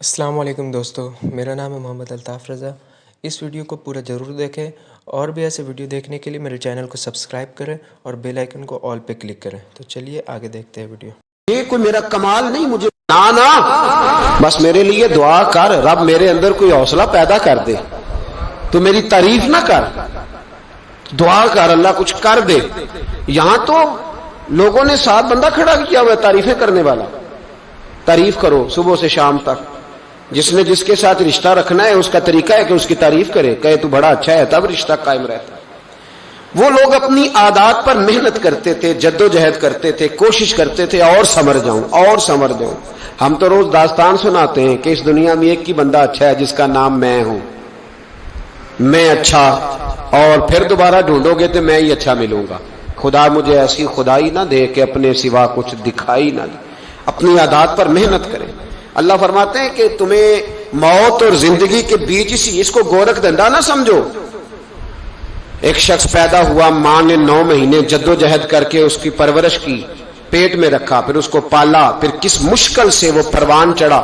السلام علیکم دوستو، میرا نام ہے محمد الطاف رضا۔ اس ویڈیو کو پورا ضرور دیکھیں اور بھی ایسے ویڈیو دیکھنے کے لیے میرے چینل کو سبسکرائب کریں اور بیل آئیکن کو آل پہ کلک کریں۔ تو چلیے آگے دیکھتے ہیں ویڈیو۔ یہ کوئی میرا کمال نہیں، مجھے نہ بس میرے لیے دعا کر، رب میرے اندر کوئی حوصلہ پیدا کر دے، تو میری تعریف نہ کر، دعا کر اللہ کچھ کر دے۔ یہاں تو لوگوں نے 7 بندہ کھڑا کیا ہوا ہے تعریفیں کرنے والا۔ تعریف کرو صبح سے شام تک، جس نے جس کے ساتھ رشتہ رکھنا ہے اس کا طریقہ ہے کہ اس کی تعریف کرے، کہے تو بڑا اچھا ہے، تب رشتہ قائم رہتا ہے۔ وہ لوگ اپنی عادات پر محنت کرتے تھے، جدوجہد کرتے تھے، کوشش کرتے تھے اور سنور جاؤں اور سنور جاؤں۔ ہم تو روز داستان سناتے ہیں کہ اس دنیا میں ایک ہی بندہ اچھا ہے جس کا نام میں ہوں، میں اچھا، اور پھر دوبارہ ڈھونڈو گے تو میں ہی اچھا ملوں گا۔ خدا مجھے ایسی خدائی نہ دے کہ اپنے سوا کچھ دکھائی نہ دے۔ اپنی عادات پر محنت کریں۔ اللہ فرماتے ہیں کہ تمہیں موت اور زندگی کے بیچ اس کو گورکھ دھندا نہ سمجھو۔ ایک شخص پیدا ہوا، ماں نے 9 مہینے جدوجہد کر کے اس کی پرورش کی، پیٹ میں رکھا، پھر اس کو پالا، پھر کس مشکل سے وہ پروان چڑھا،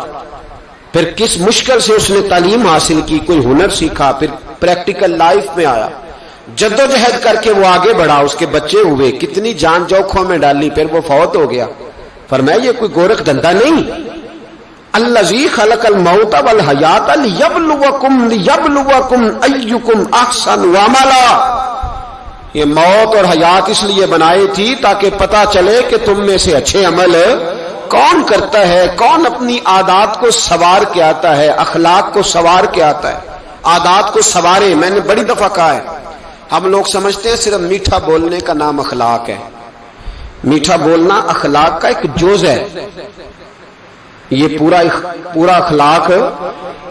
پھر کس مشکل سے اس نے تعلیم حاصل کی، کوئی ہنر سیکھا، پھر پریکٹیکل لائف میں آیا، جدوجہد کر کے وہ آگے بڑھا، اس کے بچے ہوئے، کتنی جان جوکھوں میں ڈالی، پھر وہ فوت ہو گیا۔ فرمایا یہ کوئی گورکھ دھندا نہیں۔ الذی خلق الموت والحیات لیبلوکم ایکم احسن عملا۔ یہ موت اور حیات اس لیے بنائی تھی تاکہ پتہ چلے کہ تم میں سے اچھے عمل کون کرتا ہے، کون اپنی عادات کو سنوار کے آتا ہے، اخلاق کو سنوار کے آتا ہے۔ عادات کو سنوارے، میں نے بڑی دفعہ کہا ہے، ہم لوگ سمجھتے ہیں صرف میٹھا بولنے کا نام اخلاق ہے۔ میٹھا بولنا اخلاق کا ایک جز ہے۔ یہ پورا اخلاق،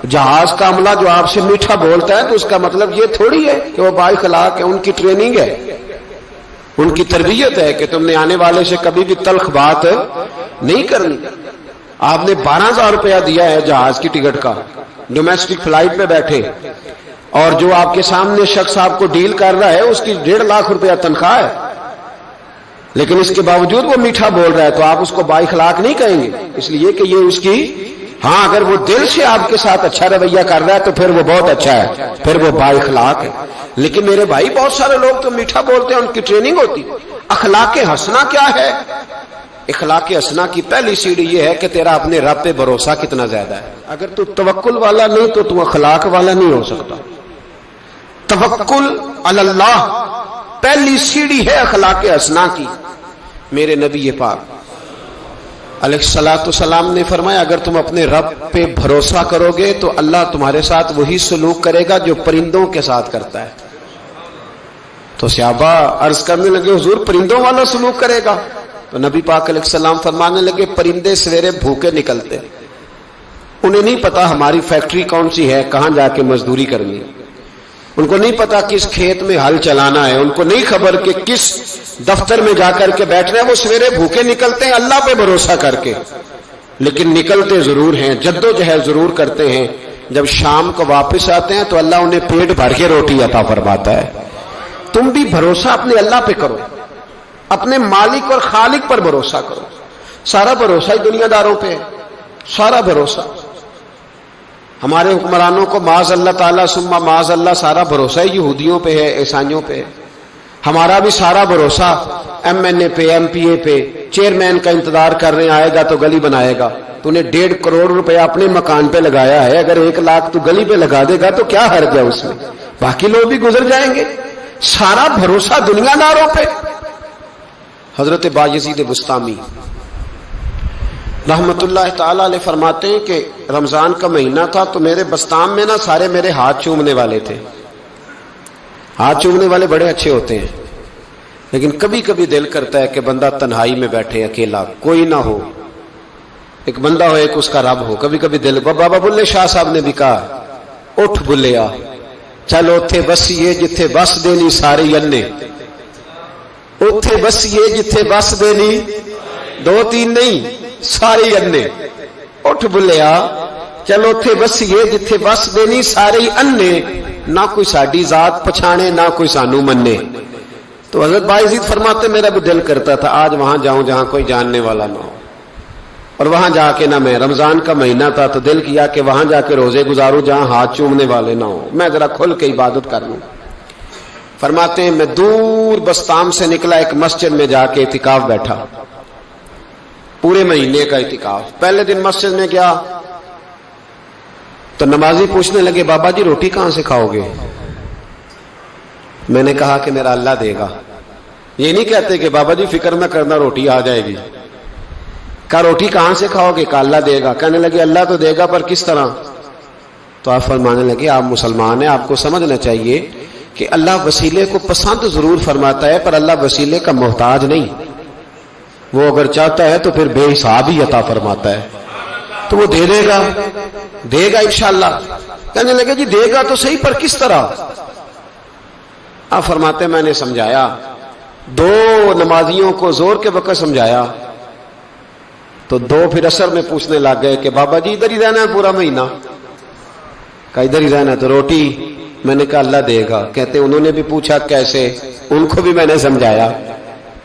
جہاز کا عملہ جو آپ سے میٹھا بولتا ہے تو اس کا مطلب یہ تھوڑی ہے کہ وہ با اخلاق ہے۔ ان کی ٹریننگ ہے، ان کی تربیت ہے کہ تم نے آنے والے سے کبھی بھی تلخ بات نہیں کرنی۔ آپ نے 12,000 روپیہ دیا ہے جہاز کی ٹکٹ کا، ڈومیسٹک فلائٹ پہ بیٹھے، اور جو آپ کے سامنے شخص آپ کو ڈیل کر رہا ہے اس کی 1.5 لاکھ روپیہ تنخواہ ہے، لیکن اس کے باوجود وہ میٹھا بول رہا ہے، تو آپ اس کو با اخلاق نہیں کہیں گے، اس لیے کہ یہ اس کی، ہاں اگر وہ دل سے آپ کے ساتھ اچھا رویہ کر رہا ہے تو پھر وہ بہت اچھا ہے، پھر وہ با اخلاق ہے۔ لیکن میرے بھائی بہت سارے لوگ تو میٹھا بولتے ہیں، ان کی ٹریننگ ہوتی۔ اخلاق حسنہ کیا ہے؟ اخلاق حسنہ کی پہلی سیڑھی یہ ہے کہ تیرا اپنے رب پہ بھروسہ کتنا زیادہ ہے۔ اگر تو توکل والا نہیں تو تو اخلاق والا نہیں ہو سکتا۔ توکل علی اللہ پہلی سیڑھی ہے اخلاق حسنہ کی۔ میرے نبی پاک علیہ الصلوۃ والسلام نے فرمایا اگر تم اپنے رب پہ بھروسہ کرو گے تو اللہ تمہارے ساتھ وہی سلوک کرے گا جو پرندوں کے ساتھ کرتا ہے۔ تو صحابہ عرض کرنے لگے حضور پرندوں والا سلوک کرے گا؟ تو نبی پاک علیہ السلام فرمانے لگے پرندے سویرے بھوکے نکلتے، انہیں نہیں پتا ہماری فیکٹری کون سی ہے، کہاں جا کے مزدوری کرنی ہے، ان کو نہیں پتا کس کھیت میں ہل چلانا ہے، ان کو نہیں خبر کہ کس دفتر میں جا کر کے بیٹھنا ہے، وہ سویرے بھوکے نکلتے ہیں اللہ پہ بھروسہ کر کے، لیکن نکلتے ضرور ہیں، جدوجہد ضرور کرتے ہیں۔ جب شام کو واپس آتے ہیں تو اللہ انہیں پیٹ بھر کے روٹی عطا فرماتا ہے۔ تم بھی بھروسہ اپنے اللہ پہ کرو، اپنے مالک اور خالق پر بھروسہ کرو۔ سارا بھروسہ ہی دنیا داروں پہ ہے، سارا بھروسہ۔ ہمارے حکمرانوں کو معاذ اللہ تعالیٰ ثم معاذ اللہ سارا بھروسہ یہودیوں پہ ہے، عیسائیوں پہ ہے۔ ہمارا بھی سارا بھروسہ ایم این اے پہ، ایم پی اے پہ، چیئرمین کا انتظار کر رہے ہیں آئے گا تو گلی بنائے گا۔ تو نے 1.5 کروڑ روپے اپنے مکان پہ لگایا ہے، اگر 1 لاکھ تو گلی پہ لگا دے گا تو کیا حرج ہے اس میں، باقی لوگ بھی گزر جائیں گے۔ سارا بھروسہ دنیا داروں پہ۔ حضرت بایزید بسطامی رحمت اللہ تعالیٰ علیہ فرماتے ہیں کہ رمضان کا مہینہ تھا تو میرے بستان میں نا سارے میرے ہاتھ چومنے والے تھے۔ ہاتھ چومنے والے بڑے اچھے ہوتے ہیں، لیکن کبھی کبھی دل کرتا ہے کہ بندہ تنہائی میں بیٹھے اکیلا، کوئی نہ ہو، ایک بندہ ہو، ایک اس کا رب ہو۔ کبھی کبھی دل، بابا بلے شاہ صاحب نے بھی کہا اٹھ بلیا چل اوتھے بسیے جتھے بس دینی ساری انے، اوتھے بسیے جتھے بس دینی 2-3 نہیں ساری انے، اٹھ بلیا چل اوتھے بسیے جتھے بس دینی سارے انے، نہ کوئی ساڈی ذات پچھانے نہ کوئی سانو منے۔ تو حضرت بایزید فرماتے میرا بھی دل کرتا تھا آج وہاں جاؤں جہاں کوئی جاننے والا نہ ہو، اور وہاں جا کے نہ میں رمضان کا مہینہ تھا تو دل کیا کہ وہاں جا کے روزے گزاروں جہاں ہاتھ چومنے والے نہ ہوں, میں ذرا کھل کے عبادت کر لوں. فرماتے ہیں میں دور بستام سے نکلا, ایک مسجد میں جا کے اعتکاف بیٹھا, پورے مہینے کا اعتکاف. پہلے دن مسجد میں گیا تو نمازی پوچھنے لگے بابا جی روٹی کہاں سے کھاؤ گے؟ میں نے کہا کہ میرا اللہ دے گا. یہ نہیں کہتے کہ بابا جی فکر نہ کرنا روٹی آ جائے گی. کہا روٹی کہاں سے کھاؤ گے؟ کہا اللہ دے گا. کہنے لگے اللہ تو دے گا پر کس طرح؟ تو آپ فرمانے لگے آپ مسلمان ہیں, آپ کو سمجھنا چاہیے کہ اللہ وسیلے کو پسند ضرور فرماتا ہے پر اللہ وسیلے کا محتاج نہیں. وہ اگر چاہتا ہے تو پھر بے حساب ہی عطا فرماتا ہے, تو وہ دے گا انشاءاللہ. کہنے لگے جی دے گا تو صحیح پر کس طرح؟ آپ فرماتے میں نے سمجھایا, 2 نمازیوں کو زور کے وقت سمجھایا تو 2 پھر عصر میں پوچھنے لگ گئے کہ بابا جی ادھر ہی رہنا ہے پورا مہینہ؟ کہا ادھر ہی رہنا. تو روٹی؟ میں نے کہا اللہ دے گا. کہتے انہوں نے بھی پوچھا کیسے, ان کو بھی میں نے سمجھایا.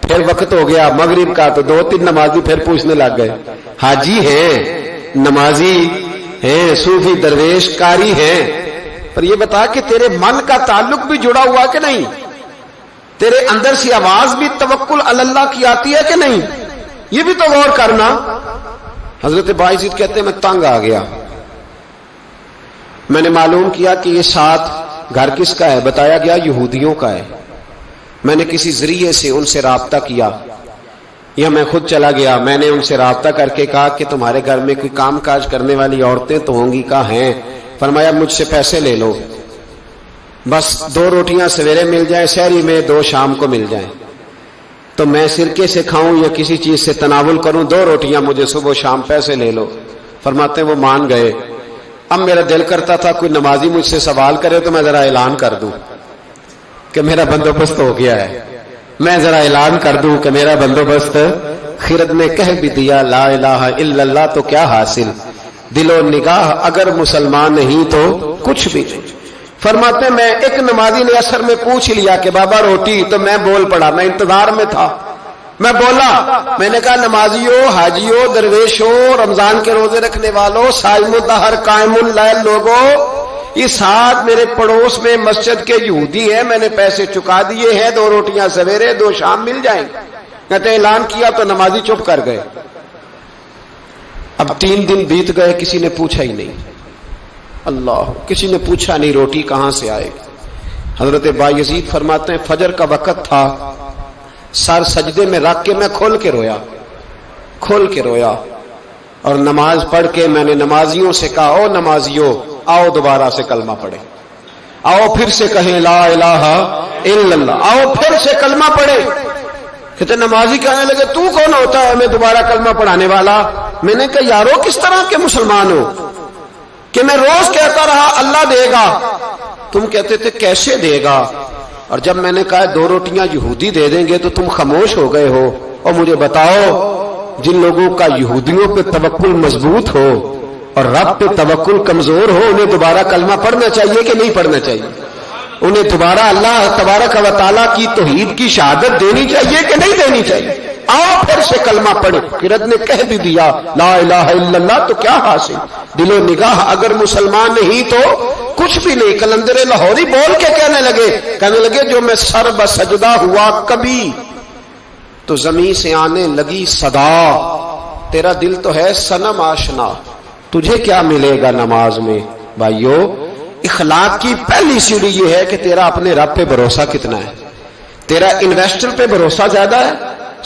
پھر وقت ہو گیا مغرب کا تو 2-3 نمازی پھر پوچھنے لگ گئے, حاجی ہیں, نمازی ہیں, صوفی درویش قاری ہیں, پر یہ بتا کہ تیرے من کا تعلق بھی جڑا ہوا کہ نہیں؟ تیرے اندر سے آواز بھی توکل علی اللہ کی آتی ہے کہ نہیں؟ یہ بھی تو غور کرنا. حضرت باعزید کہتے ہیں میں تنگ آ گیا. میں نے معلوم کیا کہ یہ 7 گھر کس کا ہے؟ بتایا گیا یہودیوں کا ہے. میں نے کسی ذریعے سے ان سے رابطہ کیا یا میں خود چلا گیا. میں نے ان سے رابطہ کر کے کہا کہ تمہارے گھر میں کوئی کام کاج کرنے والی عورتیں تو ہوں گی؟ کہا ہیں. فرمایا مجھ سے پیسے لے لو, بس 2 روٹیاں سویرے مل جائیں شہری میں, 2 شام کو مل جائیں, تو میں سرکے سے کھاؤں یا کسی چیز سے تناول کروں, 2 روٹیاں مجھے صبح شام پیسے لے لو. فرماتے ہیں وہ مان گئے. اب میرا دل کرتا تھا کوئی نمازی مجھ سے سوال کرے تو میں ذرا اعلان کر دوں کہ میرا بندوبست ہو گیا ہے, میں ذرا اعلان کر دوں کہ میرا بندوبست. خرد نے کہہ بھی دیا لا الہ الا اللہ تو کیا حاصل, دل و نگاہ اگر مسلمان نہیں تو کچھ بھی نہیں. فرماتے ہیں میں ایک نمازی نے عصر میں پوچھ لیا کہ بابا روٹی, تو میں بول پڑا, میں انتظار میں تھا. میں بولا, میں نے کہا نمازیوں, حاجیوں, درویشوں, رمضان کے روزے رکھنے والوں, صائم الدہر قائم اللیل لوگوں, یہ 7 میرے پڑوس میں مسجد کے یہودی ہیں, میں نے پیسے چکا دیے ہیں, 2 روٹیاں سویرے 2 شام مل جائیں. کہتے اعلان کیا تو نمازی چپ کر گئے. اب 3 دن بیت گئے, کسی نے پوچھا ہی نہیں. اللہ, کسی نے پوچھا نہیں روٹی کہاں سے آئے گی. حضرت بایزید فرماتے ہیں فجر کا وقت تھا, سر سجدے میں رکھ کے میں کھول کے رویا اور نماز پڑھ کے میں نے نمازیوں سے کہا او نمازیوں آؤ دوبارہ سے کلمہ پڑھے, آؤ پھر سے کہیں لا الہ الا اللہ, آؤ پھر سے کلمہ پڑھے. کہتے نمازی کہنے لگے تو کون ہوتا ہے ہمیں دوبارہ کلمہ پڑھانے والا؟ میں نے کہا یارو کس طرح کے مسلمان ہو کہ میں روز کہتا رہا اللہ دے گا, تم کہتے تھے کیسے دے گا, اور جب میں نے کہا 2 روٹیاں یہودی دے دیں گے تو تم خاموش ہو گئے ہو. اور مجھے بتاؤ جن لوگوں کا یہودیوں پہ توکل مضبوط ہو اور رب پہ توکل کمزور ہو, انہیں دوبارہ کلمہ پڑھنا چاہیے کہ نہیں پڑھنا چاہیے؟ انہیں دوبارہ اللہ تبارک و تعالیٰ کی توحید کی شہادت دینی چاہیے کہ نہیں دینی چاہیے؟ آؤ پھر سے کلمہ پڑھے. قرد نے کہہ بھی دیا لا الہ الا اللہ تو کیا حاصل, دل و نگاہ اگر مسلمان نہیں تو کچھ بھی نہیں. کلندر لاہوری بول کے کہنے لگے جو میں سر بسجدہ ہوا کبھی تو زمین سے آنے لگی صدا, تیرا دل تو ہے صنم آشنا, تجھے کیا ملے گا نماز میں؟ بھائیو, اخلاق کی پہلی سیڑھی یہ ہے کہ تیرا اپنے رب پہ بھروسہ کتنا ہے. تیرا انویسٹر پہ بھروسہ زیادہ ہے,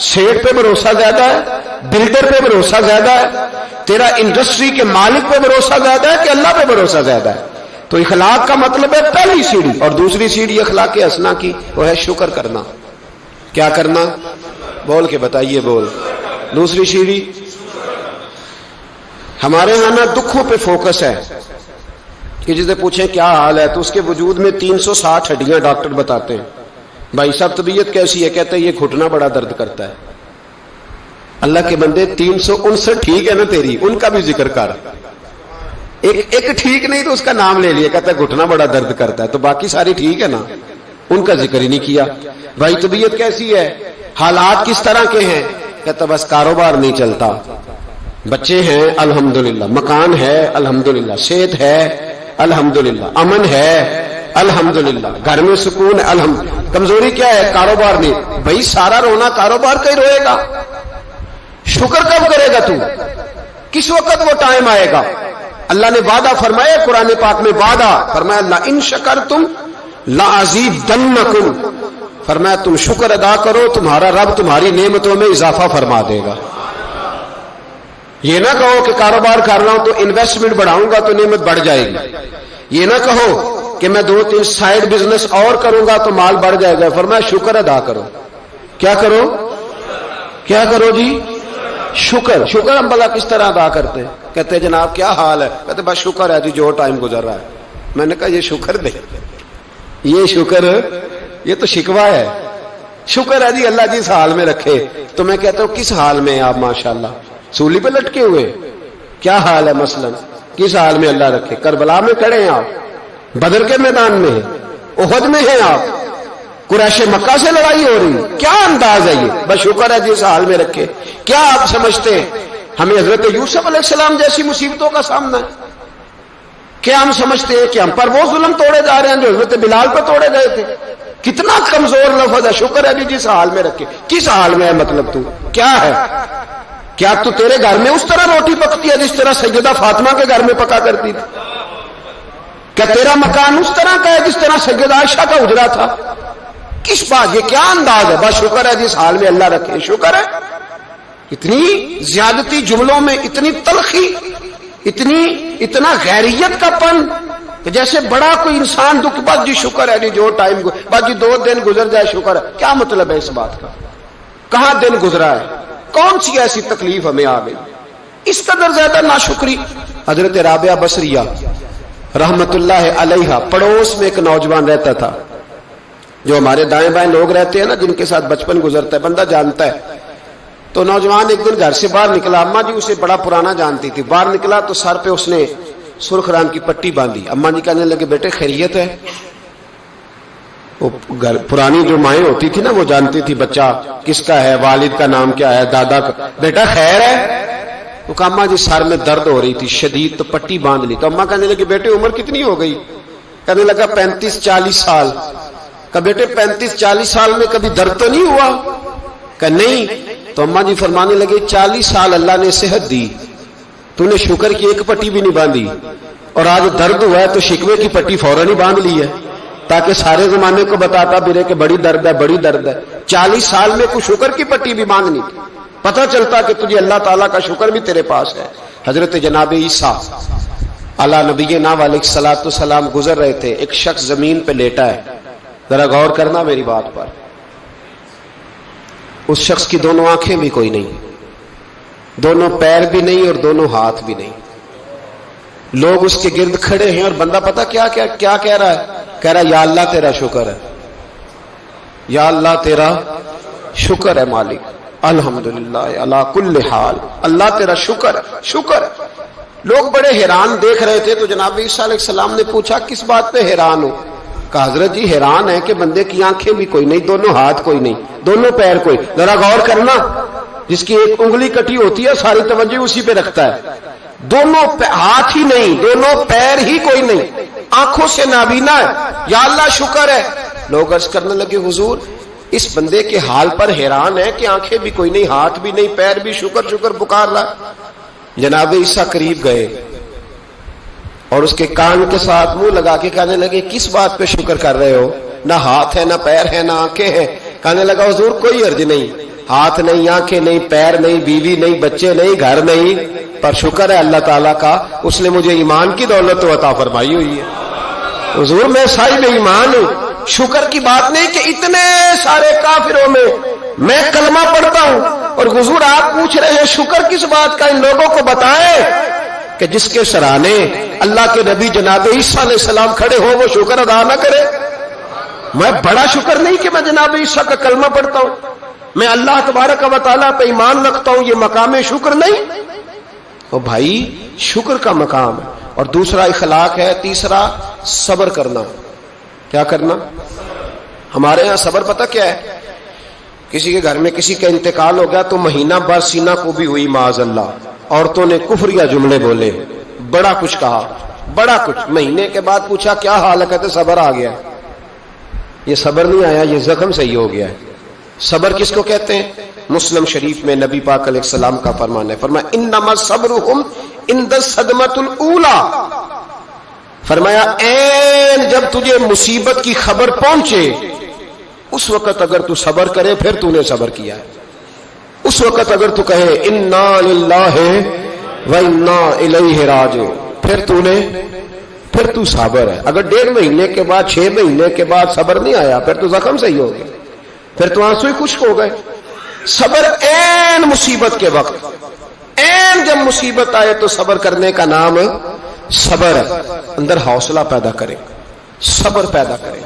شیٹ پہ بھروسہ زیادہ ہے, بلڈر پہ بھروسہ زیادہ ہے, تیرا انڈسٹری کے مالک پہ بھروسہ زیادہ ہے کہ اللہ پہ بھروسہ زیادہ ہے؟ تو اخلاق کا مطلب ہے پہلی سیڑھی. اور دوسری سیڑھی اخلاق حسنہ کی وہ ہے شکر کرنا. کیا کرنا؟ بول کے بتائیے, بول. دوسری سیڑھی ہمارے یہاں نا دکھوں پہ فوکس ہے کہ جسے پوچھیں کیا حال ہے تو اس کے وجود میں 360 ہڈیاں ڈاکٹر بتاتے ہیں. بھائی صاحب طبیعت کیسی ہے؟ کہتے ہیں یہ گھٹنا بڑا درد کرتا ہے. اللہ کے بندے 359 ٹھیک ہے نا تیری, ان کا بھی ذکر کر. ایک ٹھیک نہیں تو اس کا نام لے لیا, کہتا ہے گھٹنا بڑا درد کرتا ہے, تو باقی ساری ٹھیک ہے نا, ان کا ذکر ہی نہیں کیا. بھائی طبیعت کیسی ہے, حالات کس طرح کے ہیں؟ کہتا بس کاروبار نہیں چلتا. بچے ہیں الحمدللہ، مکان ہے الحمدللہ، صحت ہے الحمدللہ، امن ہے الحمدللہ، گھر میں سکون ہے الحمدللہ۔ کمزوری کیا ہے؟ کاروبار نہیں۔ بھائی سارا رونا کاروبار کا ہی روئے گا، شکر کب کرے گا تو؟ کس وقت وہ ٹائم آئے گا؟ اللہ نے وعدہ فرمایا قرآن پاک میں، وعدہ فرمایا اللہ ان شکرتم لازیدنکم، فرمایا تم شکر ادا کرو تمہارا رب تمہاری نعمتوں میں اضافہ فرما دے گا۔ یہ نہ کہو کہ کاروبار کر رہا ہوں تو انویسٹمنٹ بڑھاؤں گا تو نعمت بڑھ جائے گی، یہ نہ کہو کہ میں 2-3 سائیڈ بزنس اور کروں گا تو مال بڑھ جائے گا، فرمایا شکر ادا کرو۔ کیا کرو؟ کیا کرو جی؟ شکر۔ شکر ہم بھلا کس طرح ادا کرتے ہیں؟ کہتے ہیں جناب کیا حال ہے؟ کہتے بس شکر ہے جی جو ٹائم گزر رہا ہے۔ میں نے کہا یہ شکر دے، یہ شکر، یہ تو شکوہ ہے۔ شکر ہے جی اللہ جس حال میں رکھے۔ تو میں کہتا ہوں کس حال میں آپ ماشاءاللہ سولی پہ لٹکے ہوئے؟ کیا حال ہے مثلا؟ کس حال میں اللہ رکھے؟ کربلا میں کھڑے ہیں آپ، بدر کے میدان میں ہیں، احد میں ہیں آپ، قریش مکہ سے لڑائی ہو رہی، کیا انداز ہے یہ؟ بس شکر ہے جس حال میں رکھے۔ کیا آپ سمجھتے ہیں ہمیں حضرت یوسف علیہ السلام جیسی مصیبتوں کا سامنا ہے؟ کیا ہم سمجھتے ہیں کہ ہم پر وہ ظلم توڑے جا رہے ہیں جو حضرت بلال پر توڑے گئے تھے؟ کتنا کمزور لفظ ہے، شکر ہے بھی جس حال میں رکھے۔ کس حال میں ہے مطلب تو کیا ہے؟ کیا تو تیرے گھر میں اس طرح روٹی پکتی ہے جس طرح سیدہ فاطمہ کے گھر میں پکا کرتی تھی؟ کیا تیرا مکان اس طرح کا ہے جس طرح سیدہ عائشہ کا حجرہ تھا؟ کس بات؟ یہ کیا انداز ہے؟ بس شکر ہے جس حال میں اللہ رکھے۔ شکر ہے؟ اتنی زیادتی جملوں میں، اتنی تلخی، اتنا غیریت کا پن کہ جیسے بڑا کوئی انسان دکھ، بس جی شکر ہے جی جو ٹائم، بس جی 2 دن گزر جائے شکر ہے۔ کیا مطلب ہے اس بات کا؟ کہاں دن گزرا ہے؟ کون سی ایسی تکلیف ہمیں آ گئی؟ اس قدر زیادہ ناشکری۔ حضرت رابعہ بصریہ رحمت اللہ علیہا، پڑوس میں ایک نوجوان رہتا تھا، جو ہمارے دائیں بائیں لوگ رہتے ہیں نا، جن کے ساتھ بچپن گزرتا ہے بندہ جانتا ہے۔ تو نوجوان ایک دن گھر سے باہر نکلا، اماں جی اسے بڑا پرانا جانتی تھی، باہر نکلا تو سر پہ اس نے سرخ رنگ کی پٹی باندھی۔ اماں جی کہنے لگے بیٹے خیریت ہے؟ وہ پرانی جو مائیں ہوتی تھی نا وہ جانتی تھی بچہ کس کا ہے، والد کا نام کیا ہے، دادا کا، بیٹا خیر ہے؟ وہ کہا اماں جی سر میں درد ہو رہی تھی شدید، تو پٹی باندھ لی۔ تو اماں کہنے لگے بیٹے عمر کتنی ہو گئی؟ کہنے لگا 35-40 سال۔ کہا بیٹے 35-40 سال میں کبھی درد تو نہیں ہوا؟ کہا نہیں۔ تو اماں جی فرمانے لگے 40 سال اللہ نے صحت دی، تو نے شکر کی ایک پٹی بھی نہیں باندھی، اور آج درد ہوا ہے تو شکوے کی پٹی فوراً ہی باندھ لی ہے تاکہ سارے زمانے کو بتاتا پھرے کہ بڑی درد ہے بڑی درد ہے۔ 40 سال میں کوئی شکر کی پٹی بھی باندھنی تھی، پتہ چلتا کہ تجھے اللہ تعالیٰ کا شکر بھی تیرے پاس ہے۔ حضرت جناب عیسیٰ علی نبینا علیہ الصلوۃ والسلام گزر رہے تھے، ایک شخص زمین پہ لیٹا ہے، ذرا غور کرنا میری بات پر۔ اس شخص کی دونوں آنکھیں بھی کوئی نہیں، دونوں پیر بھی نہیں اور دونوں ہاتھ بھی نہیں، لوگ اس کے گرد کھڑے ہیں، اور بندہ پتہ کیا کہہ رہا ہے؟ کہہ رہا ہے یا اللہ تیرا شکر ہے، یا اللہ تیرا شکر ہے مالک، الحمدللہ علی کل حال، اللہ تیرا شکر ہے، شکر ہے۔ لوگ بڑے حیران دیکھ رہے تھے، تو جناب عیسیٰ علیہ السلام نے پوچھا کس بات پہ حیران ہو؟ کہا حضرت جی حیران ہے کہ بندے کی آنکھیں بھی کوئی نہیں، دونوں ہاتھ کوئی نہیں، دونوں پیر کوئی۔ ذرا غور کرنا، جس کی ایک انگلی کٹی ہوتی ہے ساری توجہ اسی پہ رکھتا ہے، دونوں ہاتھ ہی نہیں، دونوں پیر ہی کوئی نہیں، آنکھوں سے نابینا ہے، یا اللہ شکر ہے۔ لوگ عرض کرنے لگے حضور اس بندے کے حال پر حیران ہے کہ آنکھیں بھی کوئی نہیں، ہاتھ بھی نہیں، پیر بھی، شکر شکر پکار رہا۔ جناب عیسیٰ قریب گئے اور اس کے کان کے ساتھ منہ لگا کے کہنے لگے کس بات پہ شکر کر رہے ہو؟ نہ ہاتھ ہے، نہ پیر ہے، نہ آنکھیں ہیں۔ کہنے لگا حضور کوئی عرض نہیں، ہاتھ نہیں، آنکھیں نہیں، پیر نہیں، بیوی نہیں، بچے نہیں، گھر نہیں، پر شکر ہے اللہ تعالیٰ کا، اس نے مجھے ایمان کی دولت تو عطا فرمائی ہوئی ہے۔ حضور میں صاحب ایمان ہوں، شکر کی بات نہیں کہ اتنے سارے کافروں میں کلمہ پڑھتا ہوں، اور حضور آپ پوچھ رہے ہیں شکر کس بات کا؟ ان لوگوں کو بتائیں کہ جس کے سرانے اللہ کے نبی جناب عیسیٰ علیہ السلام کھڑے ہو وہ شکر ادا نہ کرے۔ میں بڑا شکر نہیں کہ میں جناب عیسیٰ کا کلمہ پڑھتا ہوں، میں اللہ تبارک و تعالیٰ پہ ایمان رکھتا ہوں، یہ مقام شکر نہیں؟ تو بھائی شکر کا مقام ہے، اور دوسرا اخلاق ہے، تیسرا صبر کرنا۔ کیا کرنا؟ ہمارے ہاں صبر پتہ کیا ہے؟ کسی کے گھر میں کسی کا انتقال ہو گیا تو مہینہ بھر سینہ کو بھی ہوئی معاذ اللہ، عورتوں نے کفریہ جملے بولے، بڑا کچھ کہا، بڑا کچھ. مہینے کے بعد پوچھا کیا حال ہے؟ کہتے صبر آ گیا. یہ صبر نہیں آیا، یہ زخم صحیح ہو گیا ہے. صبر کس کو کہتے ہیں؟ مسلم شریف میں نبی پاک علیہ السلام کا فرمان ہے، فرمایا انما صبرہم عند الصدمۃ الاولی. فرمایا این جب تجھے مصیبت کی خبر پہنچے اس وقت اگر تو صبر کرے پھر تو نے صبر کیا ہے. اس وقت اگر تو کہے انا للہ و انا الیہ راجعون پھر تو صابر ہے. اگر 1.5 مہینے کے بعد 6 مہینے کے بعد صبر نہیں آیا پھر تو زخم صحیح ہو گیا، پھر تو آنسو ہی خشک ہو گئے. صبر این مصیبت کے وقت، این جب مصیبت آئے تو صبر کرنے کا نام صبر ہے. اندر حوصلہ پیدا کرے، صبر پیدا کرے.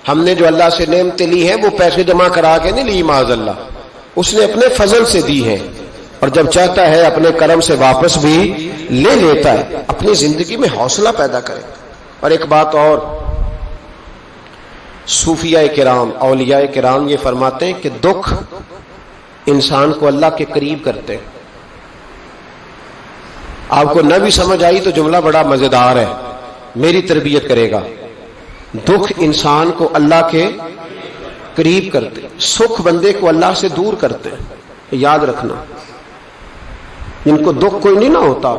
ہم نے جو اللہ سے نعمتیں لی ہیں وہ پیسے جمع کرا کے نہیں لی، معاذ اللہ، اس نے اپنے فضل سے دی ہے، اور جب چاہتا ہے اپنے کرم سے واپس بھی لے لیتا ہے. اپنی زندگی میں حوصلہ پیدا کرے. اور ایک بات اور، صوفیاء کرام، اولیاء کرام یہ فرماتے ہیں کہ دکھ انسان کو اللہ کے قریب کرتے ہیں. آپ کو نہ بھی سمجھ آئی تو جملہ بڑا مزیدار ہے، میری تربیت کرے گا. دکھ انسان کو اللہ کے قریب کرتے، سکھ بندے کو اللہ سے دور کرتے. یاد رکھنا، جن کو دکھ کوئی نہیں نہ ہوتا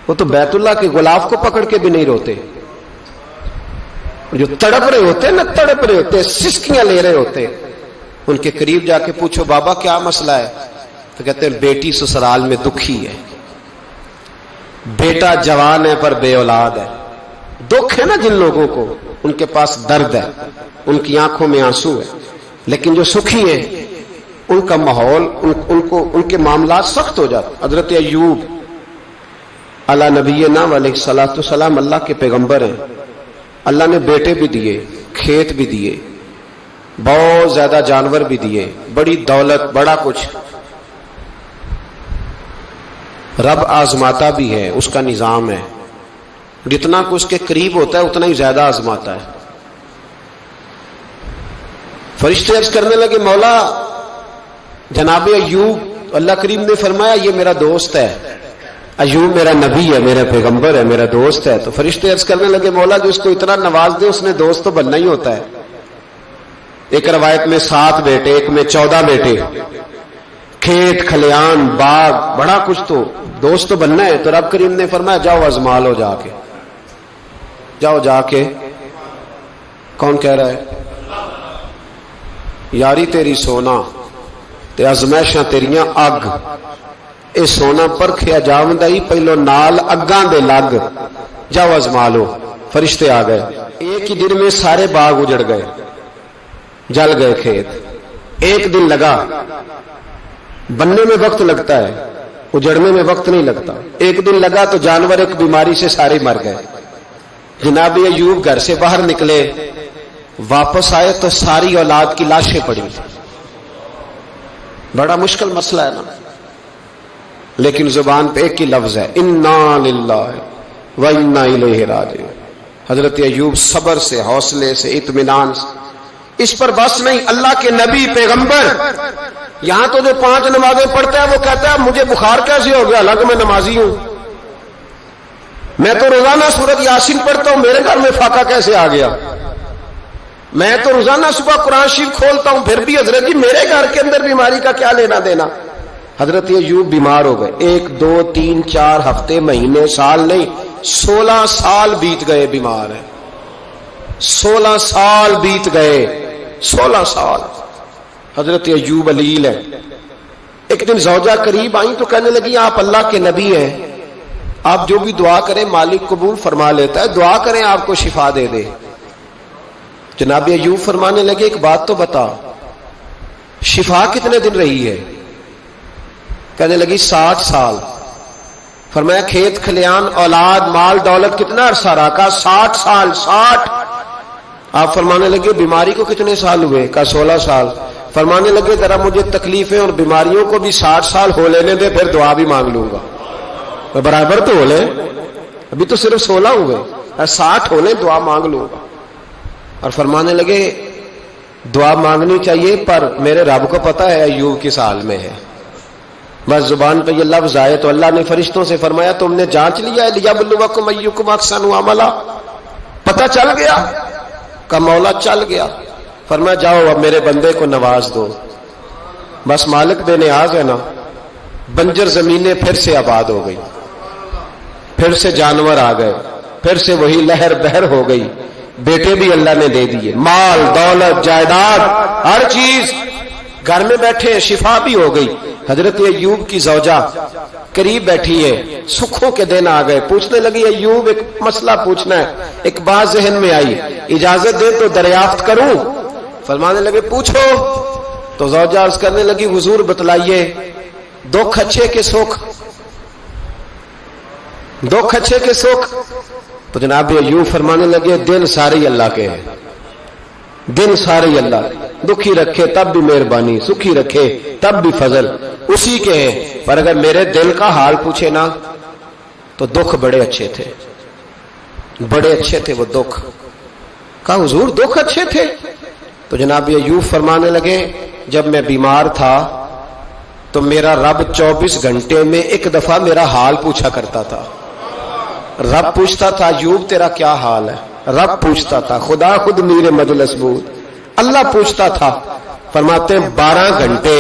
وہ تو بیت اللہ کے غلاف کو پکڑ کے بھی نہیں روتے. جو تڑپ رہے ہوتے نا، تڑپ رہے ہوتے، سسکیاں لے رہے ہوتے، ان کے قریب جا کے پوچھو بابا کیا مسئلہ ہے، تو کہتے ہیں بیٹی سسرال میں دکھی ہے، بیٹا جوان ہے پر بے اولاد ہے. دکھ ہے نا جن لوگوں کو، ان کے پاس درد ہے، ان کی آنکھوں میں آنسو ہے. لیکن جو سکھی ہیں ان کا ماحول، ان کے معاملات سخت ہو جاتے. حضرت ایوب علی نبینا علیہ الصلوۃ والسلام اللہ کے پیغمبر ہیں. اللہ نے بیٹے بھی دیے، کھیت بھی دیے، بہت زیادہ جانور بھی دیے، بڑی دولت، بڑا کچھ. رب آزماتا بھی ہے، اس کا نظام ہے. جتنا کہ اس کے قریب ہوتا ہے اتنا ہی زیادہ آزماتا ہے. فرشتے عرض کرنے لگے مولا جناب ایوب، اللہ کریم نے فرمایا یہ میرا دوست ہے، ایوب میرا نبی ہے، میرا پیغمبر ہے، میرا دوست ہے. تو فرشتے عرض کرنے لگے مولا جو اس کو اتنا نواز دے اس نے دوست تو بننا ہی ہوتا ہے. ایک روایت میں 7 بیٹے، ایک میں 14 بیٹے، کھیت کھلیان باغ بڑا کچھ، تو دوست تو بننا ہے. تو رب کریم نے فرمایا جاؤ آزما لو، جا کے جاؤ، جا کے. کون کہہ رہا ہے؟ یاری تیری سونا تے ازمائشاں تیریاں اگ، اے سونا پرکھیا جاوندا ہی پہلو نال اگاں دے لگ، جاؤ آزما لو. فرشتے آ گئے، ایک ہی دن میں سارے باغ اجڑ گئے، جل گئے کھیت. ایک دن لگا، بننے میں وقت لگتا ہے، اجڑنے میں وقت نہیں لگتا. ایک دن لگا تو جانور ایک بیماری سے سارے مر گئے. جناب ایوب گھر سے باہر نکلے، واپس آئے تو ساری اولاد کی لاشیں پڑی. بڑا مشکل مسئلہ ہے نا، لیکن زبان پہ ایک ہی لفظ ہے انا للہ و انا الیہ راجعون. حضرت ایوب صبر سے، حوصلے سے، اطمینان سے. اس پر بس نہیں، اللہ کے نبی پیغمبر. یہاں تو جو 5 نمازیں پڑھتا ہے وہ کہتا ہے مجھے بخار کیسے ہو گیا، حالانکہ میں نمازی ہوں. میں تو روزانہ سورۃ یاسین پڑھتا ہوں، میرے گھر میں فاقہ کیسے آ گیا. میں تو روزانہ صبح قرآن شریف کھولتا ہوں، پھر بھی حضرت جی میرے گھر کے اندر بیماری کا کیا لینا دینا. حضرت ایوب بیمار ہو گئے. 1 2 3 4 ہفتے، مہینے، سال نہیں، 16 سال بیت گئے بیمار ہیں. 16 سال بیت گئے، 16 سال. حضرت ایوب علیل ہے. ایک دن زوجہ قریب آئیں تو کہنے لگی آپ اللہ کے نبی ہیں، آپ جو بھی دعا کریں مالک قبول فرما لیتا ہے، دعا کریں آپ کو شفا دے دے. جناب ایوب فرمانے لگے ایک بات تو بتا، شفا کتنے دن رہی ہے؟ کہنے لگی 60 سال. فرمایا کھیت کھلیان اولاد مال دولت کتنا عرصہ رہا؟ کہا 60 سال. 60. آپ فرمانے لگے بیماری کو کتنے سال ہوئے؟ کہا 16 سال. فرمانے لگے ذرا مجھے تکلیفیں اور بیماریوں کو بھی 60 سال ہو لینے دے، پھر دعا بھی مانگ لوں گا. برابر تو ہو لے، ابھی تو صرف 16 ہوئے، 60 ہو لیں دعا مانگ لوں گا. اور فرمانے لگے دعا مانگنی چاہیے پر میرے رب کو پتا ہے ایوب کس حال میں ہے. بس زبان پہ یہ لفظ آئے تو اللہ نے فرشتوں سے فرمایا تم نے جانچ لیا ہے لیبلوکم ایکم احسن عملا، پتہ چل گیا؟ کہ مولا چل گیا۔ فرمایا جاؤ اب میرے بندے کو نواز دو۔ بس مالک بے نیاز ہے نا، بنجر زمینیں پھر سے آباد ہو گئی، پھر سے جانور آ گئے، پھر سے وہی لہر بہر ہو گئی، بیٹے بھی اللہ نے دے دیے، مال دولت جائیداد ہر چیز، گھر میں بیٹھے شفا بھی ہو گئی۔ حضرت ایوب کی زوجہ قریب بیٹھی ہے، سکھوں کے دن آ گئے، پوچھنے لگی ایوب ایک مسئلہ پوچھنا ہے، ایک بات ذہن میں آئی، اجازت دے تو دریافت کروں؟ فرمانے لگے پوچھو۔ تو زوجہ عرض کرنے لگی حضور بتلائیے دکھ اچھے کے سکھ، دکھ اچھے کے سکھ؟ تو جناب ایوب فرمانے لگے دن سارے اللہ کے ہیں، دن سارے اللہ، دکھی رکھے تب بھی مہربانی، سکھی رکھے تب بھی فضل اسی کے ہیں، پر اگر میرے دل کا حال پوچھے نا تو دکھ بڑے اچھے تھے، بڑے اچھے تھے وہ دکھ۔ کہا حضور دکھ اچھے تھے؟ تو جناب ایوب فرمانے لگے جب میں بیمار تھا تو میرا رب 24 گھنٹے میں ایک دفعہ میرا حال پوچھا کرتا تھا۔ رب پوچھتا تھا ایوب تیرا کیا حال ہے، رب پوچھتا تھا، خدا خود میرے مجلس بود، اللہ پوچھتا تھا۔ فرماتے ہیں 12 گھنٹے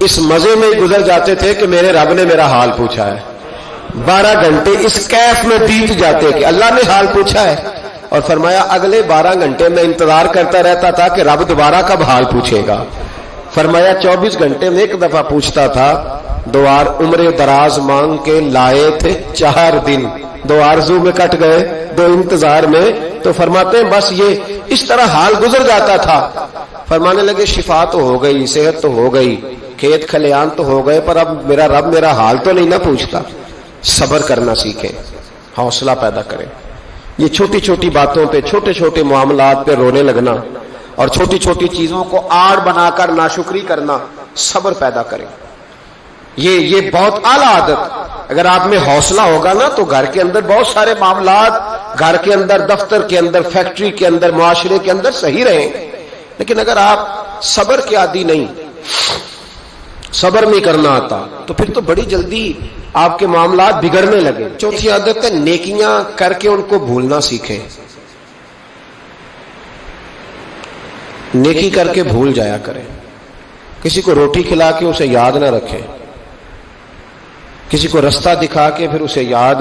اس مزے میں گزر جاتے تھے کہ میرے رب نے میرا حال پوچھا ہے، 12 گھنٹے اس کیف میں بیت جاتے کہ اللہ نے حال پوچھا ہے۔ اور فرمایا اگلے 12 گھنٹے میں انتظار کرتا رہتا تھا کہ رب دوبارہ کب حال پوچھے گا۔ فرمایا 24 گھنٹے میں ایک دفعہ پوچھتا تھا، دو عمر دراز مانگ کے لائے تھے 4 دن، 2 آرزو میں کٹ گئے، 2 انتظار میں۔ تو فرماتے ہیں بس یہ اس طرح حال گزر جاتا تھا۔ فرمانے لگے شفا تو ہو گئی، صحت تو ہو گئی، کھیت کھلیان تو ہو گئے، پر اب میرا رب میرا حال تو نہیں نہ پوچھتا۔ صبر کرنا سیکھیں، حوصلہ پیدا کریں۔ یہ چھوٹی چھوٹی باتوں پہ، چھوٹے چھوٹے معاملات پہ رونے لگنا اور چھوٹی چھوٹی چیزوں کو آڑ بنا کر ناشکری کرنا، صبر پیدا کریں۔ یہ بہت اعلیٰ عادت، اگر آپ میں حوصلہ ہوگا نا تو گھر کے اندر بہت سارے معاملات، گھر کے اندر، دفتر کے اندر، فیکٹری کے اندر، معاشرے کے اندر صحیح رہیں۔ لیکن اگر آپ صبر کے عادی نہیں، صبر نہیں کرنا آتا تو پھر تو بڑی جلدی آپ کے معاملات بگڑنے لگے۔ چوتھی عادت ہے نیکیاں کر کے ان کو بھولنا سیکھیں۔ نیکی کر کے بھول جایا کریں۔ کسی کو روٹی کھلا کے اسے یاد نہ رکھیں، کسی کو رستہ دکھا کے پھر اسے یاد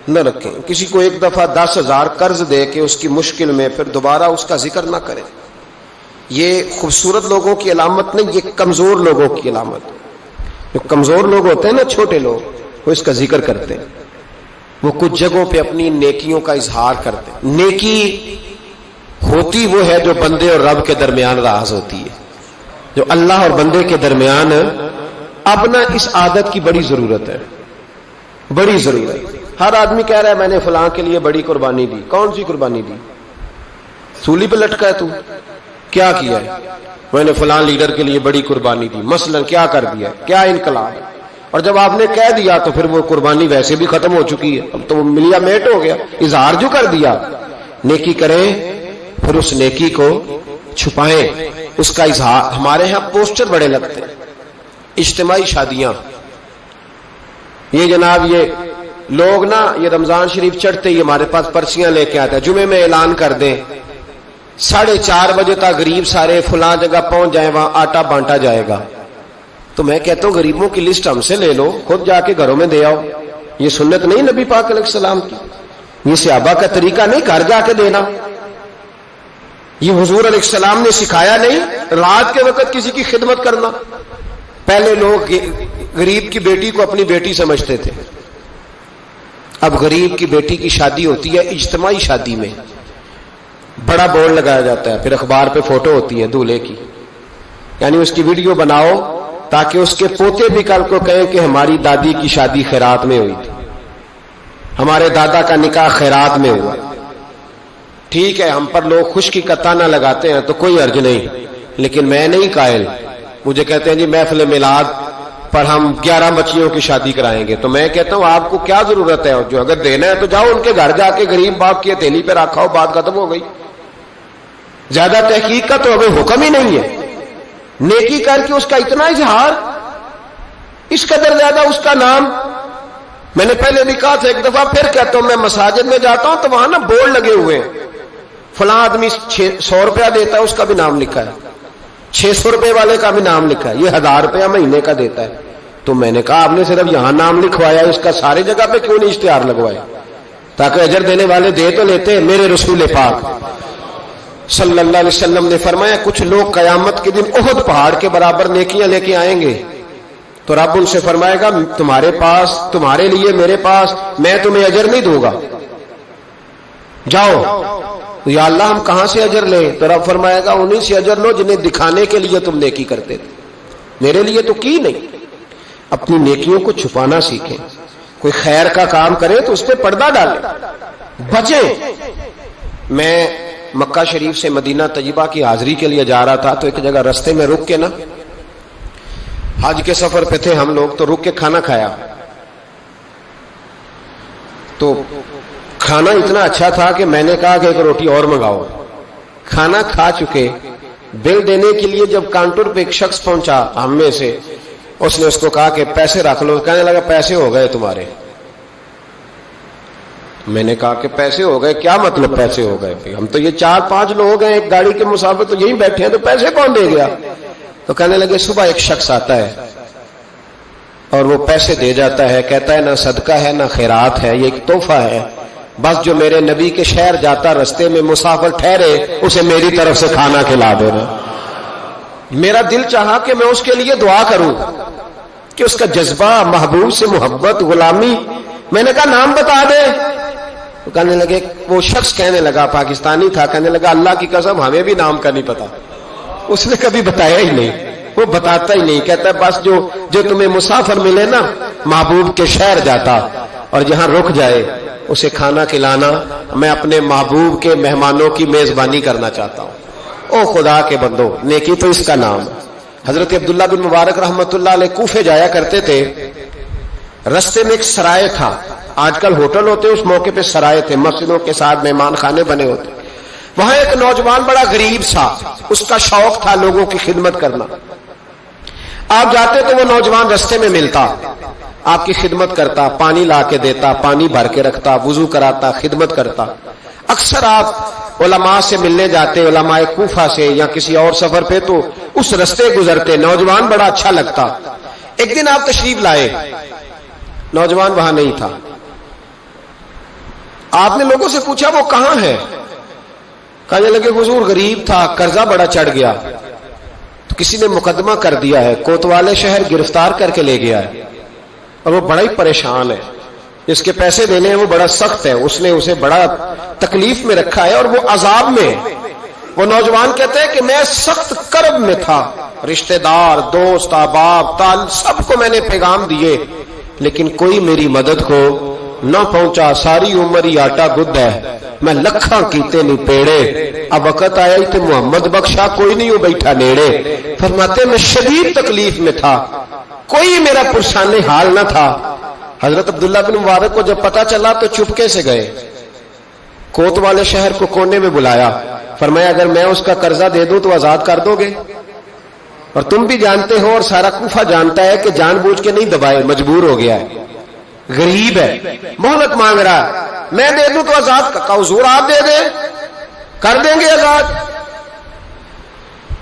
نہ رکھیں، کسی کو ایک دفعہ 10,000 قرض دے کے اس کی مشکل میں پھر دوبارہ اس کا ذکر نہ کریں۔ یہ خوبصورت لوگوں کی علامت نہیں، یہ کمزور لوگوں کی علامت۔ جو کمزور لوگ ہوتے ہیں نا، چھوٹے لوگ، وہ اس کا ذکر کرتے ہیں، وہ کچھ جگہوں پہ اپنی نیکیوں کا اظہار کرتے ہیں۔ نیکی ہوتی وہ ہے جو بندے اور رب کے درمیان راز ہوتی ہے، جو اللہ اور بندے کے درمیان۔ اب نا اس عادت کی بڑی ضرورت ہے، بڑی ضرورت۔ ہر آدمی کہہ رہا ہے میں نے فلاں کے لیے بڑی قربانی دی۔ کون سی قربانی دی؟ سولی پہ لٹکا ہے تو؟ کیا کیا ہے؟ میں نے فلاں لیڈر کے لیے بڑی قربانی دی، مثلا کیا کر دیا، کیا انقلاب ہے؟ اور جب آپ نے کہہ دیا تو پھر وہ قربانی ویسے بھی ختم ہو چکی ہے، اب تو وہ ملیا میٹ ہو گیا، اظہار جو کر دیا۔ نیکی کریں پھر اس نیکی کو چھپائیں، اس کا اظہار۔ ہمارے ہاں پوسٹر بڑے لگتے ہیں، اجتماعی شادیاں، یہ جناب یہ لوگ نا یہ رمضان شریف چڑھتے ہی ہمارے پاس پرچیاں لے کے آتے ہیں، جمعے میں اعلان کر دیں 4:30 بجے تک غریب سارے فلاں جگہ پہنچ جائیں، وہاں آٹا بانٹا جائے گا۔ تو میں کہتا ہوں غریبوں کی لسٹ ہم سے لے لو، خود جا کے گھروں میں دے آؤ۔ یہ سنت نہیں نبی پاک علیہ السلام کی، یہ صحابہ کا طریقہ نہیں گھر جا کے دینا، یہ حضور علیہ السلام نے سکھایا نہیں۔ رات کے وقت کسی کی خدمت کرنا، پہلے لوگ غریب کی بیٹی کو اپنی بیٹی سمجھتے تھے، اب غریب کی بیٹی کی شادی ہوتی ہے اجتماعی شادی میں، بڑا بورڈ لگایا جاتا ہے، پھر اخبار پہ فوٹو ہوتی ہے دولہے کی، یعنی اس کی ویڈیو بناؤ تاکہ اس کے پوتے بھی کل کو کہیں کہ ہماری دادی کی شادی خیرات میں ہوئی تھی، ہمارے دادا کا نکاح خیرات میں ہوا۔ ٹھیک ہے، ہم پر لوگ خشکی کا تانا لگاتے ہیں تو کوئی حرج نہیں، لیکن میں نہیں قائل۔ مجھے کہتے ہیں جی محفل میلاد پر ہم 11 بچیوں کی شادی کرائیں گے، تو میں کہتا ہوں آپ کو کیا ضرورت ہے؟ جو اگر دینا ہے تو جاؤ ان کے گھر جا کے غریب باپ کی ہتھیلی پہ رکھا ہو، بات ختم ہو گئی۔ زیادہ تحقیق کا تو ہمیں حکم ہی نہیں ہے۔ نیکی کر کے اس کا اتنا اظہار، اس قدر زیادہ اس کا نام. میں نے پہلے بھی کہا تھا ایک دفعہ پھر کہتا ہوں, میں مساجد میں جاتا ہوں تو وہاں نا بورڈ لگے ہوئے ہیں, فلاں آدمی 100 روپیہ دیتا ہے اس کا بھی نام لکھا ہے, 600 روپے والے کا بھی نام لکھا ہے, یہ 1000 روپیہ مہینے کا دیتا ہے. تو میں نے کہا آپ نے صرف یہاں نام لکھوایا, اس کا ساری جگہ پہ کیوں نہیں اشتہار لگوایا تاکہ اجر دینے والے دے تو لیتے. میرے رسول پاک صلی اللہ علیہ وسلم نے فرمایا کچھ لوگ قیامت کے دن احد پہاڑ کے برابر نیکیاں لے کے آئیں گے تو رب ان سے فرمائے گا تمہارے پاس, تمہارے لیے میرے پاس, میں تمہیں اجر نہیں دوں گا, جاؤ. یا اللہ ہم کہاں سے اجر لیں؟ تو رب فرمائے گا انہیں سے اجر لو جنہیں دکھانے کے لیے تم نیکی کرتے تھے, میرے لیے تو کی نہیں. اپنی نیکیوں کو چھپانا سیکھیں. کوئی خیر کا کام کرے تو اس پہ پردہ ڈالے, بچیں. میں مکہ شریف سے مدینہ طیبہ کی حاضری کے لیے جا رہا تھا تو ایک جگہ رستے میں رک کے نا, حج کے سفر پہ تھے ہم لوگ, تو رک کے کھانا کھایا. تو کھانا اتنا اچھا تھا کہ میں نے کہا کہ ایک روٹی اور منگاؤ. کھانا کھا چکے, بل دینے کے لیے جب کاؤنٹر پہ ایک شخص پہنچا ہم میں سے, اس نے اس کو کہا کہ پیسے رکھ لو. کہنے لگا پیسے ہو گئے تمہارے. میں نے کہا کہ پیسے ہو گئے, کیا مطلب پیسے ہو گئے؟ ہم تو یہ 4-5 لوگ ہیں ایک گاڑی کے مسافر, تو یہیں بیٹھے ہیں, تو پیسے کون دے گیا؟ تو کہنے لگے صبح ایک شخص آتا ہے اور وہ پیسے دے جاتا ہے, کہتا ہے نہ صدقہ ہے نہ خیرات ہے, یہ ایک تحفہ ہے, بس جو میرے نبی کے شہر جاتا رستے میں مسافر ٹھہرے اسے میری طرف سے کھانا کھلا دینا. میرا دل چاہا کہ میں اس کے لیے دعا کروں کہ اس کا جذبہ, محبوب سے محبت, غلامی. میں نے کہا نام بتا دے. تو کہنے لگے, وہ شخص کہنے لگا, پاکستانی تھا, کہنے لگا اللہ کی قسم ہمیں بھی نام کا نہیں پتا. اس نے کبھی بتایا ہی نہیں, وہ بتاتا ہی نہیں, کہتا ہے بس جو تمہیں مسافر ملے نا محبوب کے شہر جاتا اور جہاں رک جائے اسے کھانا کھلانا, میں اپنے محبوب کے مہمانوں کی میزبانی کرنا چاہتا ہوں. او خدا کے بندو, نیکی تو اس کا نام ہے. حضرت عبداللہ بن مبارک رحمۃ اللہ علیہ کوفے جایا کرتے تھے, رستے میں ایک سرائے تھا. آج کل ہوٹل ہوتے, اس موقع پہ سرائے تھے, مسجدوں کے ساتھ مہمان خانے بنے ہوتے. وہاں ایک نوجوان بڑا غریب سا, اس کا شوق تھا لوگوں کی خدمت کرنا. آپ جاتے تو وہ نوجوان رستے میں ملتا, آپ کی خدمت کرتا, پانی لا کے دیتا, پانی بھر کے رکھتا, وضو کراتا, خدمت کرتا. اکثر آپ علماء سے ملنے جاتے, علماء کوفہ سے یا کسی اور سفر پہ, تو اس رستے گزرتے, نوجوان بڑا اچھا لگتا. ایک دن آپ تشریف لائے, نوجوان وہاں نہیں تھا. آپ نے لوگوں سے پوچھا وہ کہاں ہے؟ کہنے لگے حضور غریب تھا, قرضہ بڑا چڑھ گیا, تو کسی نے مقدمہ کر دیا ہے, کوتوالے شہر گرفتار کر کے لے گیا ہے اور وہ بڑا ہی پریشان ہے. جس کے پیسے دینے ہیں وہ بڑا سخت ہے, اس نے اسے بڑا تکلیف میں رکھا ہے اور وہ عذاب میں. وہ نوجوان کہتے ہیں کہ میں سخت کرب میں تھا, رشتہ دار, دوست, احباب, تال سب کو میں نے پیغام دیے, لیکن کوئی میری مدد کو نہ پہنچا. ساری عمر ہی آٹا گد ہے, میں لکھاں کیتے نہیں پیڑے, اب وقت آیا ہی تو محمد بخشا, کوئی نہیں ہو بیٹھا نیڑے. فرماتے میں شدید تکلیف میں تھا, کوئی میرا پرسان حال نہ تھا. حضرت عبداللہ بن مبارک کو جب پتا چلا تو چپکے سے گئے, کوت والے شہر کو کونے میں بلایا, فرمایا اگر میں اس کا قرضہ دے دوں تو آزاد کر دو گے؟ اور تم بھی جانتے ہو اور سارا کوفہ جانتا ہے کہ جان بوجھ کے نہیں دبائے, مجبور ہو گیا ہے, غریب ہے, مہلت مانگ رہا ہے. میں دے دوں تو آزاد کا حضور آپ دے دیں, کر دیں گے آزاد.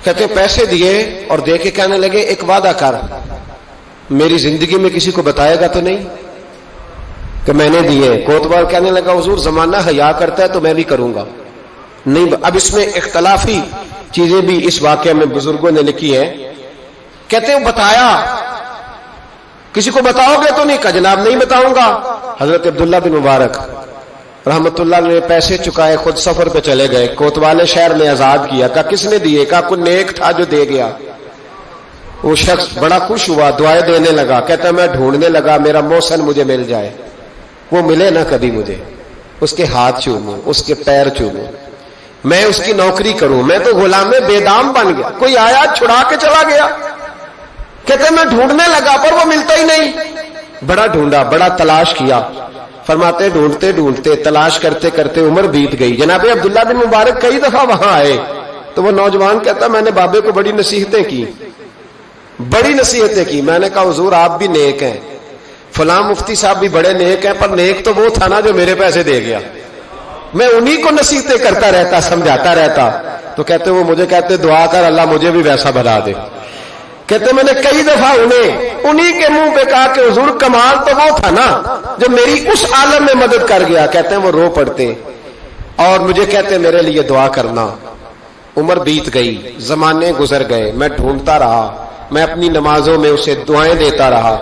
کہتے پیسے دیے اور دے کے کہنے لگے ایک وعدہ کر, میری زندگی میں کسی کو بتائے گا تو نہیں کہ میں نے دیے؟ کوتوال کہنے لگا حضور زمانہ حیا کرتا ہے تو میں بھی کروں گا. نہیں, اب اس میں اختلافی چیزیں بھی اس واقعے میں بزرگوں نے لکھی ہیں. کہتے ہیں بتایا, کسی کو بتاؤ گے تو نہیں؟ کہا جناب نہیں بتاؤں گا. حضرت عبداللہ بن مبارک رحمت اللہ نے پیسے چکائے, خود سفر پہ چلے گئے, کوتوالے شہر میں آزاد کیا. کہا کس نے دیے؟ کہا کوئی نیک تھا جو دے گیا. وہ شخص بڑا خوش ہوا, دعائیں دینے لگا, کہتا میں ڈھونڈنے لگا میرا محسن مجھے مل جائے. وہ ملے نہ کبھی مجھے, اس کے ہاتھ چوموں, اس کے پیر چوموں, میں اس کی نوکری کروں, میں تو غلام بے دام بن گیا. کوئی آیا چھڑا کے چلا گیا. کہتے میں ڈھونڈنے لگا پر وہ ملتا ہی نہیں. بڑا ڈھونڈا, بڑا تلاش کیا. فرماتے ڈھونڈتے ڈھونڈتے تلاش کرتے کرتے عمر بیت گئی. جناب عبداللہ بن مبارک کئی دفعہ وہاں آئے تو وہ نوجوان کہتا میں نے بابے کو بڑی نصیحتیں کی, بڑی نصیحتیں کی. میں نے کہا حضور آپ بھی نیک ہیں, فلاں مفتی صاحب بھی بڑے نیک ہیں, پر نیک تو وہ تھا نا جو میرے پیسے دے گیا. میں انہی کو نصیحتیں کرتا رہتا, سمجھاتا رہتا. تو کہتے وہ مجھے کہتے دعا کر اللہ مجھے بھی ویسا بنا دے. کہتے میں نے کئی دفعہ انہی کے منہ پہ کہا کہ حضور کمال تو وہ تھا نا جو میری اس عالم میں مدد کر گیا. کہتے ہیں وہ رو پڑتے اور مجھے کہتے میرے لیے دعا کرنا. عمر بیت گئی, زمانے گزر گئے, میں ڈھونڈتا رہا, میں اپنی نمازوں میں اسے دعائیں دیتا رہا,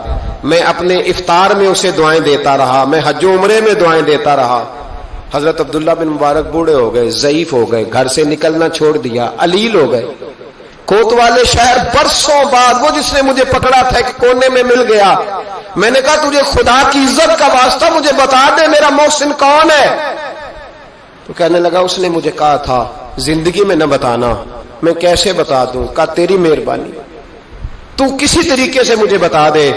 میں اپنے افطار میں اسے دعائیں دیتا رہا, میں حج و عمرے میں دعائیں دیتا رہا. حضرت عبداللہ بن مبارک بوڑھے ہو گئے, ضعیف ہو گئے, گھر سے نکلنا چھوڑ دیا, علیل ہو گئے. کوتوالے شہر برسوں بعد وہ جس نے مجھے پکڑا تھا ایک کونے میں مل گیا. میں نے کہا تجھے خدا کی عزت کا واسطہ مجھے بتا دے میرا محسن کون ہے. تو کہنے لگا اس نے مجھے کہا تھا زندگی میں نہ بتانا. میں کیسے بتا دوں؟ کہا تیری مہربانی, تو کسی طریقے سے مجھے بتا دے.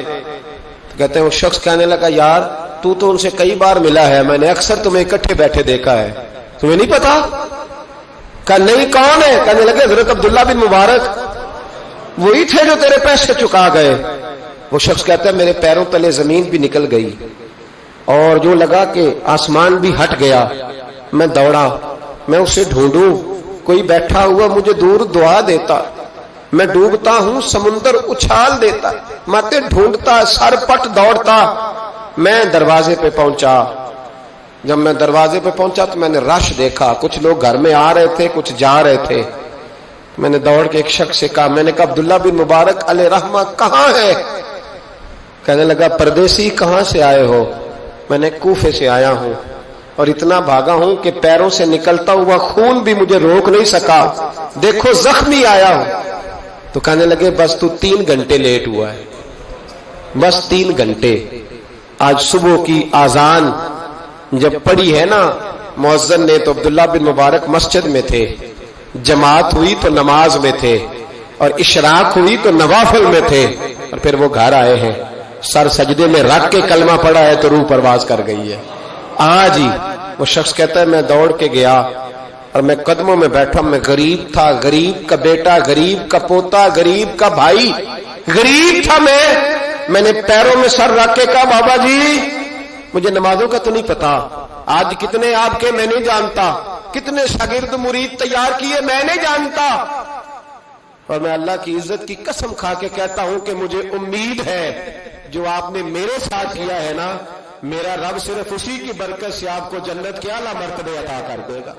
تو کہتے ہیں وہ شخص کہنے لگا یار تو ان سے کئی بار ملا ہے, میں نے اکثر تمہیں اکٹھے بیٹھے دیکھا ہے, تمہیں نہیں پتا؟ کہا نہیں کون ہے؟ کہنے لگے حضرت عبداللہ بن مبارک, وہی تھے جو تیرے پیسے چکا گئے. وہ شخص کہتا ہے میرے پیروں تلے زمین بھی نکل گئی اور جو لگا کہ آسمان بھی ہٹ گیا. میں دوڑا, میں اسے ڈھونڈوں, کوئی بیٹھا ہوا مجھے دور دعا دیتا. میں ڈوبتا ہوں سمندر اچھال دیتا, ماتے ڈھونڈتا, سر پٹ دوڑتا. میں دروازے پہ پہنچا. جب میں دروازے پہ پہنچا تو میں نے رش دیکھا, کچھ لوگ گھر میں آ رہے تھے, کچھ جا رہے تھے. میں نے دوڑ کے ایک شخص سے کہا, میں نے کہا عبداللہ بن مبارک علیہ رحمہ کہاں ہے؟ کہنے لگا پردیسی کہاں سے آئے ہو؟ میں نے کوفے سے آیا ہوں اور اتنا بھاگا ہوں کہ پیروں سے نکلتا ہوا خون بھی مجھے روک نہیں سکا, دیکھو زخمی آیا ہوں. تو کہنے لگے بس تو 3 گھنٹے لیٹ ہوا ہے, بس 3 گھنٹے. آج صبح کی آذان جب پڑھی ہے نا مؤذن نے تو عبداللہ بن مبارک مسجد میں تھے, جماعت ہوئی تو نماز میں تھے, اور اشراق ہوئی تو نوافل میں تھے, اور پھر وہ گھر آئے ہیں. سر سجدے میں رکھ کے کلمہ پڑھا ہے تو روح پرواز کر گئی ہے. آج ہی وہ شخص کہتا ہے میں دوڑ کے گیا اور میں قدموں میں بیٹھا. میں غریب تھا, غریب کا بیٹا, غریب کا پوتا, غریب کا بھائی, غریب تھا. میں نے پیروں میں سر رکھ کے کہا بابا جی مجھے نمازوں کا تو نہیں پتا, آج کتنے آپ کے میں نہیں جانتا, کتنے شاگرد مرید تیار کیے میں نہیں جانتا, اور میں اللہ کی عزت کی قسم کھا کے کہتا ہوں کہ مجھے امید ہے جو آپ نے میرے ساتھ کیا ہے نا, میرا رب صرف اسی کی برکت سے آپ کو جنت کے اعلیٰ مرتبے عطا کر دے گا.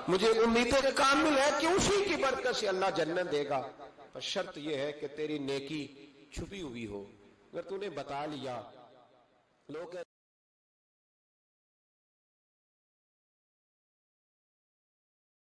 مجھے امید کامل ہے کہ اسی کی برکت سے اللہ جنت دے گا, پر شرط یہ ہے کہ تیری نیکی چھپی ہوئی ہو. اگر تو نے بتا لیا لوگ